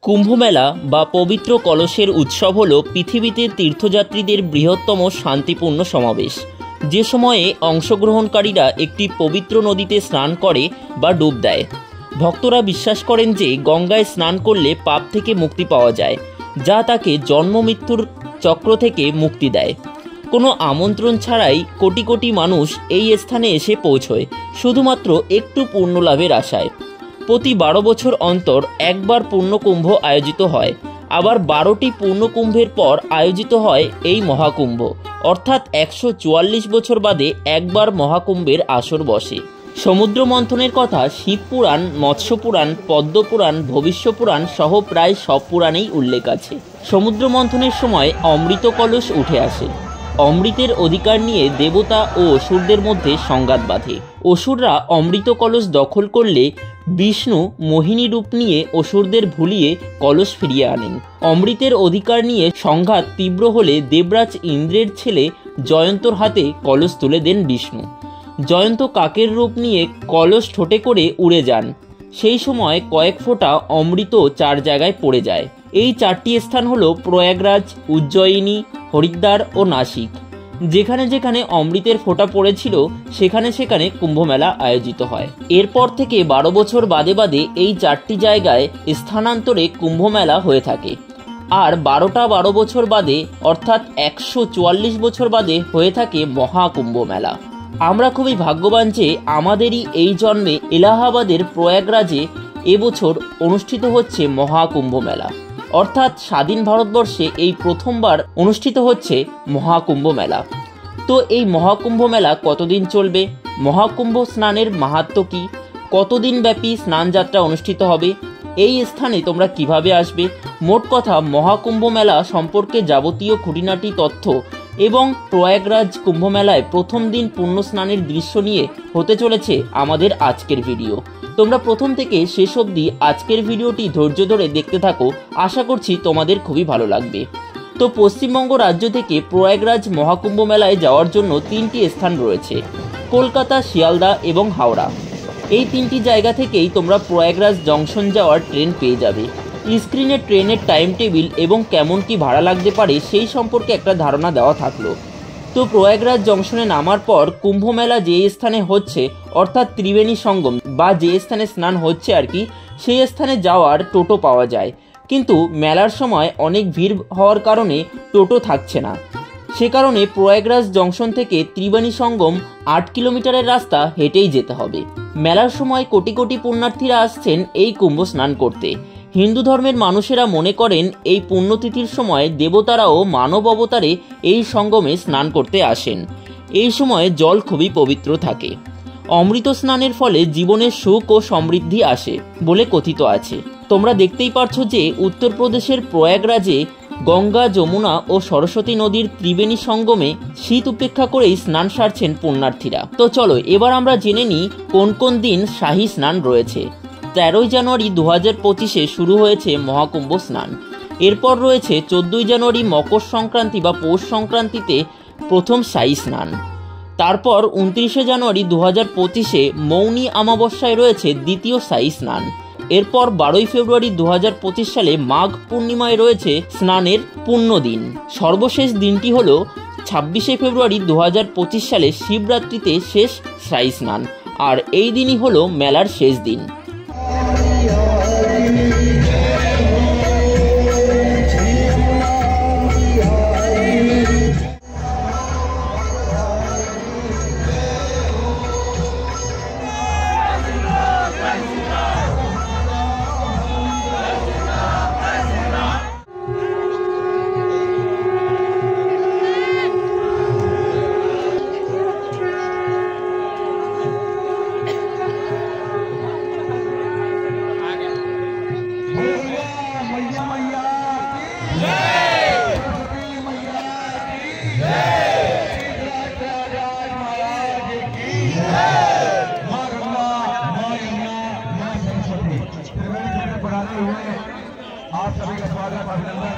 কুম্ভমেলা বা পবিত্র কলসের উৎসব হল পৃথিবীতে তীর্থযাত্রীদের বৃহত্তম শান্তিপূর্ণ সমাবেশ, যে সময়ে অংশগ্রহণকারীরা একটি পবিত্র নদীতে স্নান করে বা ডুব দেয়। ভক্তরা বিশ্বাস করেন যে গঙ্গায় স্নান করলে পাপ থেকে মুক্তি পাওয়া যায়, যা তাকে জন্ম মৃত্যুর চক্র থেকে মুক্তি দেয়। কোনো আমন্ত্রণ ছাড়াই কোটি কোটি মানুষ এই স্থানে এসে পৌঁছয় শুধুমাত্র একটু পুণ্য লাভের আশায়। প্রতি 12 বছর অন্তর একবার পূর্ণকুম্ভ আয়োজিত হয়, আবার 12টি পূর্ণকুম্ভের পর আয়োজিত হয় এই মহাকুম্ভ, অর্থাৎ 144 বছর বাদে একবার মহাকুম্ভের আসর বসে। সমুদ্র মন্থনের কথা শিবপুরাণ, মৎস্যপুরাণ, পদ্মপুরাণ, ভবিষ্যপুরাণ সহ প্রায় সব পুরাণেই উল্লেখ আছে। সমুদ্র মন্থনের সময় অমৃত কলস উঠে আসে। অমৃতের অধিকার নিয়ে দেবতা ও অসুরদের মধ্যে সংঘাত বাধে। অসুররা অমৃত কলস দখল করলে বিষ্ণু মোহিনী রূপ নিয়ে অসুরদের ভুলিয়ে কলস ফিরিয়ে আনেন। অমৃতের অধিকার নিয়ে সংঘাত তীব্র হলে দেবরাজ ইন্দ্রের ছেলে জয়ন্তর হাতে কলস তুলে দেন বিষ্ণু। জয়ন্ত কাকের রূপ নিয়ে কলস ঠোঁটে করে উড়ে যান। সেই সময় কয়েক ফোঁটা অমৃত 4 জায়গায় পড়ে যায়। এই 4টি স্থান হলো প্রয়াগরাজ, উজ্জয়িনী, হরিদ্বার ও নাসিক। যেখানে যেখানে অমৃতের ফোঁটা পড়েছিল সেখানে সেখানে কুম্ভমেলা আয়োজিত হয়। এরপর থেকে 12 বছর বাদে বাদে এই 4টি জায়গায় স্থানান্তরে কুম্ভমেলা হয়ে থাকে। আর 12 বছর বাদে অর্থাৎ 144 বছর বাদে হয়ে থাকে মহাকুম্ভ মেলা। আমরা খুবই ভাগ্যবান যে আমাদেরই এই জন্মে এলাহাবাদের প্রয়াগরাজে এবছর অনুষ্ঠিত হচ্ছে মহাকুম্ভ মেলা, অর্থাৎ স্বাধীন ভারতবর্ষে এই প্রথমবার অনুষ্ঠিত হচ্ছে মহাকুম্ভ মেলা। তো এই মহাকুম্ভ মেলা কতদিন চলবে, মহাকুম্ভ স্নানের মাহাত্ম্য কী, কতদিন ব্যাপী স্নান যাত্রা অনুষ্ঠিত হবে, এই স্থানে তোমরা কিভাবে আসবে, মোট কথা মহাকুম্ভ মেলা সম্পর্কে যাবতীয় খুঁটিনাটি তথ্য এবং প্রয়াগরাজ কুম্ভ মেলায় প্রথম দিন পুণ্য স্নানের দৃশ্য নিয়ে হতে চলেছে আমাদের আজকের ভিডিও। তোমরা প্রথম থেকে শেষ অবধি আজকের ভিডিওটি ধৈর্য ধরে দেখতে থাকো, আশা করছি তোমাদের খুবই ভালো লাগবে। তো পশ্চিমবঙ্গ রাজ্য থেকে প্রয়াগরাজ মহাকুম্ভ মেলায় যাওয়ার জন্য 3টি স্থান রয়েছে, কলকাতা, শিয়ালদা এবং হাওড়া। এই 3টি জায়গা থেকেই তোমরা প্রয়াগরাজ জংশন যাওয়ার ট্রেন পেয়ে যাবে। স্ক্রিনে ট্রেনের টাইম টেবিল এবং কেমন কি ভাড়া লাগতে পারে সেই সম্পর্কে একটা ধারণা দেওয়া থাকলো। তো প্রয়াগরাজ জংশনে নামার পর কুম্ভ মেলা যে স্থানে হচ্ছে অর্থাৎ ত্রিবেণী সঙ্গম বা যে স্থানে স্নান হচ্ছে আর কি, সেই স্থানে যাওয়ার টোটো পাওয়া যায়, কিন্তু মেলার সময় অনেক ভিড় হওয়ার কারণে টোটো থাকছে না। সে কারণে প্রয়াগরাজ জংশন থেকে ত্রিবেণী সঙ্গম 8 কিলোমিটারের রাস্তা হেঁটেই যেতে হবে। মেলার সময় কোটি কোটি পুণ্যার্থীরা আসছেন এই কুম্ভ স্নান করতে। হিন্দু ধর্মের মানুষেরা মনে করেন এই পুণ্যতিথির সময় দেবতারাও মানব অবতারে এই সঙ্গমে স্নান করতে আসেন। এই সময় জল খুবই পবিত্র থাকে। অমৃত স্নানের ফলে জীবনের সুখ ও সমৃদ্ধি আসে বলে কথিত আছে। তোমরা দেখতেই পারছো যে উত্তরপ্রদেশের প্রয়াগরাজে গঙ্গা, যমুনা ও সরস্বতী নদীর ত্রিবেণী সঙ্গমে শীত উপেক্ষা করেই স্নান সারছেন পুণ্যার্থীরা। তো চলো এবার আমরা জেনে নিই কোন কোন দিন শাহী স্নান রয়েছে। 13 জানুয়ারি 2025-এ শুরু হয়েছে মহাকুম্ভ স্নান। এরপর রয়েছে 14 জানুয়ারি মকর সংক্রান্তি বা পৌষ সংক্রান্তিতে প্রথম শাহী স্নান। তারপর 29 জানুয়ারি 2025-এ মৌনী অমাবস্যায় রয়েছে দ্বিতীয় শাহী স্নান। এরপর 12 ফেব্রুয়ারি 2025 সালে মাঘ পূর্ণিমায় রয়েছে স্নানের পুণ্য দিন। সর্বশেষ দিনটি হল 26 ফেব্রুয়ারি 2025 সালে শিবরাত্রিতে শেষ শাহী স্নান, আর এই দিনই হলো মেলার শেষ দিন। आप सभी का स्वागत अभिनंदन।